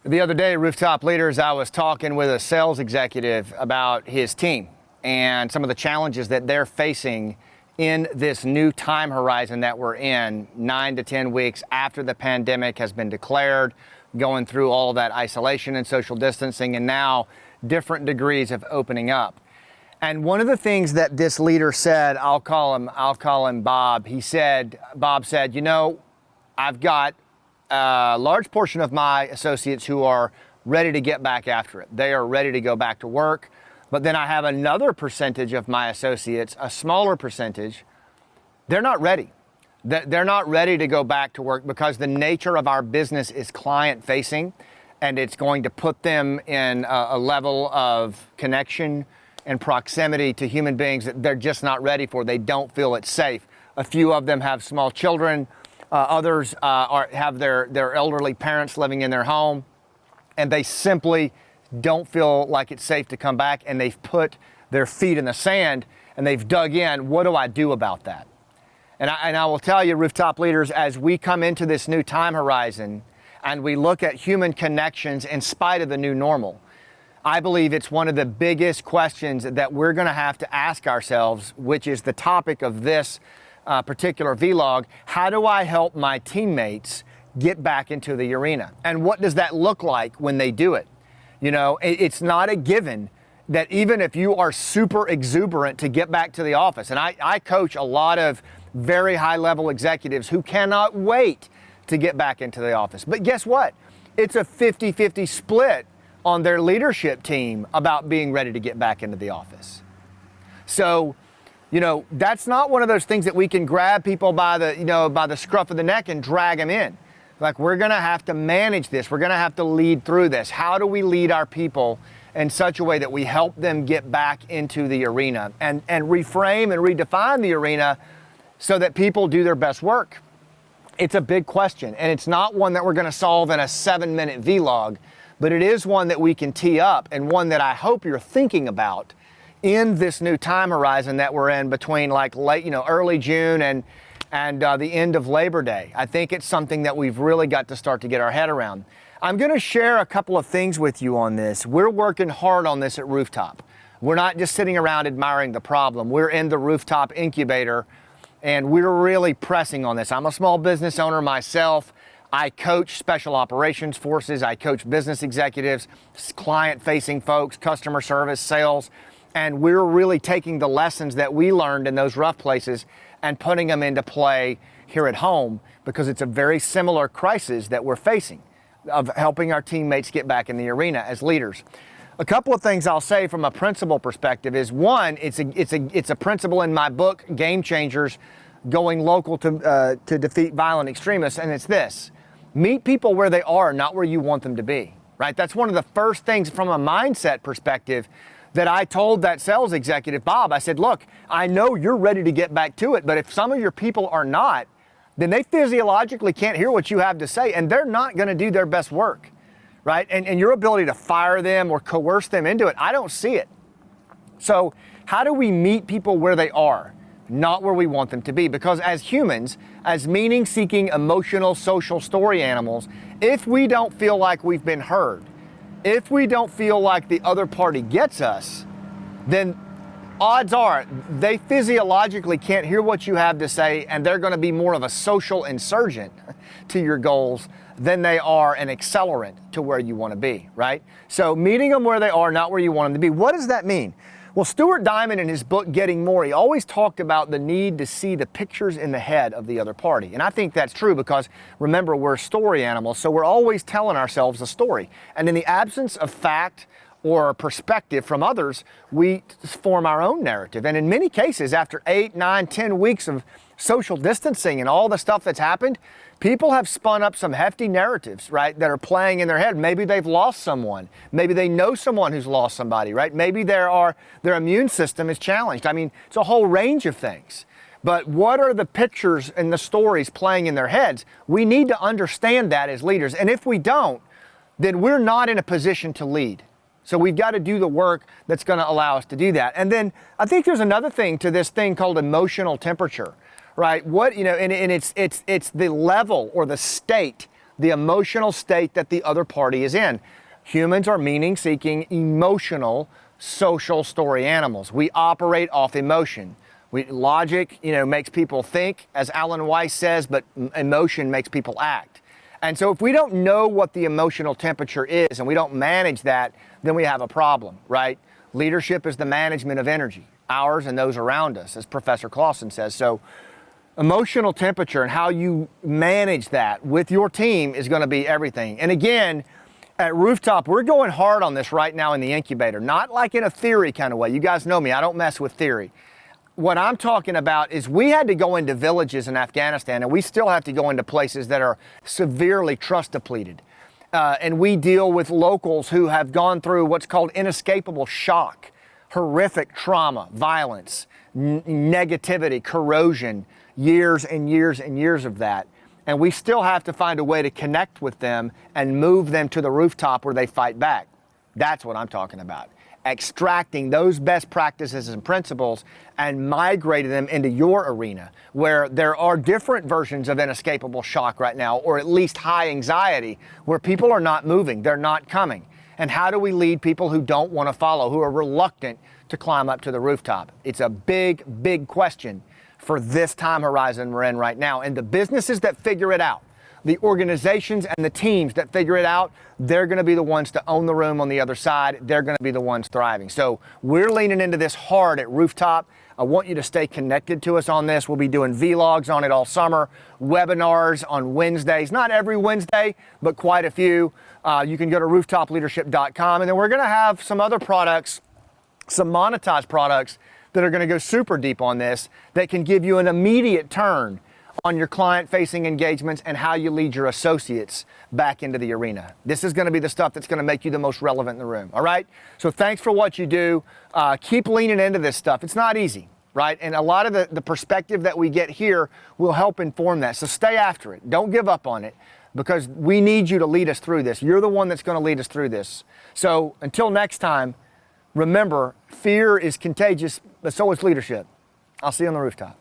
The other day, Rooftop Leaders, I was talking with a sales executive about his team and some of the challenges that they're facing in this new time horizon that we're in, 9 to 10 weeks after the pandemic has been declared, going through all of that isolation and social distancing, and now different degrees of opening up. And one of the things that this leader said, I'll call him Bob. Bob said, I've got a large portion of my associates who are ready to get back after it. They are ready to go back to work. But then I have another percentage of my associates, a smaller percentage, they're not ready. They're not ready to go back to work because the nature of our business is client facing, and it's going to put them in a level of connection and proximity to human beings that they're just not ready for. They don't feel it's safe. A few of them have small children. Others have their elderly parents living in their home, and they simply don't feel like it's safe to come back, and they've put their feet in the sand and they've dug in. What do I do about that? And I will tell you, Rooftop Leaders, as we come into this new time horizon and we look at human connections in spite of the new normal, I believe it's one of the biggest questions that we're going to have to ask ourselves, which is the topic of this particular vlog. How do I help my teammates get back into the arena? And what does that look like when they do it? It's not a given that even if you are super exuberant to get back to the office, and I coach a lot of very high level executives who cannot wait to get back into the office. But guess what? It's a 50-50 split on their leadership team about being ready to get back into the office. So, that's not one of those things that we can grab people by the scruff of the neck and drag them in. Like, we're going to have to manage this. We're going to have to lead through this. How do we lead our people in such a way that we help them get back into the arena and reframe and redefine the arena so that people do their best work? It's a big question, and it's not one that we're going to solve in a 7-minute vlog, but it is one that we can tee up, and one that I hope you're thinking about in this new time horizon that we're in between early June and the end of Labor Day. I think it's something that we've really got to start to get our head around. I'm going to share a couple of things with you on this. We're working hard on this at Rooftop. We're not just sitting around admiring the problem. We're in the Rooftop incubator, and we're really pressing on this. I'm a small business owner myself. I coach special operations forces. I coach business executives, client-facing folks, customer service, sales, and we're really taking the lessons that we learned in those rough places and putting them into play here at home, because it's a very similar crisis that we're facing of helping our teammates get back in the arena as leaders. A couple of things I'll say from a principle perspective is, one, it's a principle in my book, Game Changers, Going Local to Defeat Violent Extremists, and it's this: meet people where they are, not where you want them to be, right? That's one of the first things from a mindset perspective that I told that sales executive, Bob. I said, look, I know you're ready to get back to it, but if some of your people are not, then they physiologically can't hear what you have to say, and they're not going to do their best work, right? And your ability to fire them or coerce them into it, I don't see it. So how do we meet people where they are, not where we want them to be? Because as humans, as meaning-seeking, emotional, social story animals, if we don't feel like we've been heard, if we don't feel like the other party gets us, then odds are they physiologically can't hear what you have to say, and they're going to be more of a social insurgent to your goals than they are an accelerant to where you want to be, right? So meeting them where they are, not where you want them to be. What does that mean? Well, Stuart Diamond, in his book, Getting More, he always talked about the need to see the pictures in the head of the other party. And I think that's true because, remember, we're story animals, so we're always telling ourselves a story. And in the absence of fact or perspective from others, we form our own narrative. And in many cases, after 8, 9, 10 weeks of social distancing and all the stuff that's happened, people have spun up some hefty narratives, right, that are playing in their head. Maybe they've lost someone. Maybe they know someone who's lost somebody, right? Maybe their immune system is challenged. I mean, it's a whole range of things. But what are the pictures and the stories playing in their heads? We need to understand that as leaders. And if we don't, then we're not in a position to lead. So we've got to do the work that's going to allow us to do that. And then I think there's another thing to this thing called emotional temperature, right? And it's the level or the state the emotional state that the other party is in. Humans are meaning-seeking, emotional, social story animals. We operate off emotion. Logic, makes people think, as Alan Weiss says, but emotion makes people act. And so if we don't know what the emotional temperature is and we don't manage that, then we have a problem, right? Leadership is the management of energy, ours and those around us, as Professor Clausen says. So emotional temperature and how you manage that with your team is going to be everything. And again, at Rooftop, we're going hard on this right now in the incubator, not like in a theory kind of way. You guys know me, I don't mess with theory. What I'm talking about is we had to go into villages in Afghanistan, and we still have to go into places that are severely trust depleted. And we deal with locals who have gone through what's called inescapable shock, horrific trauma, violence, negativity, corrosion, years and years and years of that. And we still have to find a way to connect with them and move them to the rooftop where they fight back. That's what I'm talking about. Extracting those best practices and principles and migrating them into your arena, where there are different versions of inescapable shock right now, or at least high anxiety, where people are not moving, they're not coming. And how do we lead people who don't want to follow, who are reluctant to climb up to the rooftop? It's a big, big question for this time horizon we're in right now. And the businesses that figure it out, the organizations and the teams that figure it out, they're going to be the ones to own the room on the other side. They're going to be the ones thriving. So we're leaning into this hard at Rooftop. I want you to stay connected to us on this. We'll be doing vlogs on it all summer, webinars on Wednesdays, not every Wednesday, but quite a few. You can go to rooftopleadership.com, and then we're going to have some other products, some monetized products that are going to go super deep on this, that can give you an immediate turn on your client-facing engagements and how you lead your associates back into the arena. This is going to be the stuff that's going to make you the most relevant in the room, all right? So thanks for what you do. Keep leaning into this stuff. It's not easy, right? And a lot of the perspective that we get here will help inform that. So stay after it. Don't give up on it, because we need you to lead us through this. You're the one that's going to lead us through this. So until next time, remember, fear is contagious, but so is leadership. I'll see you on the rooftop.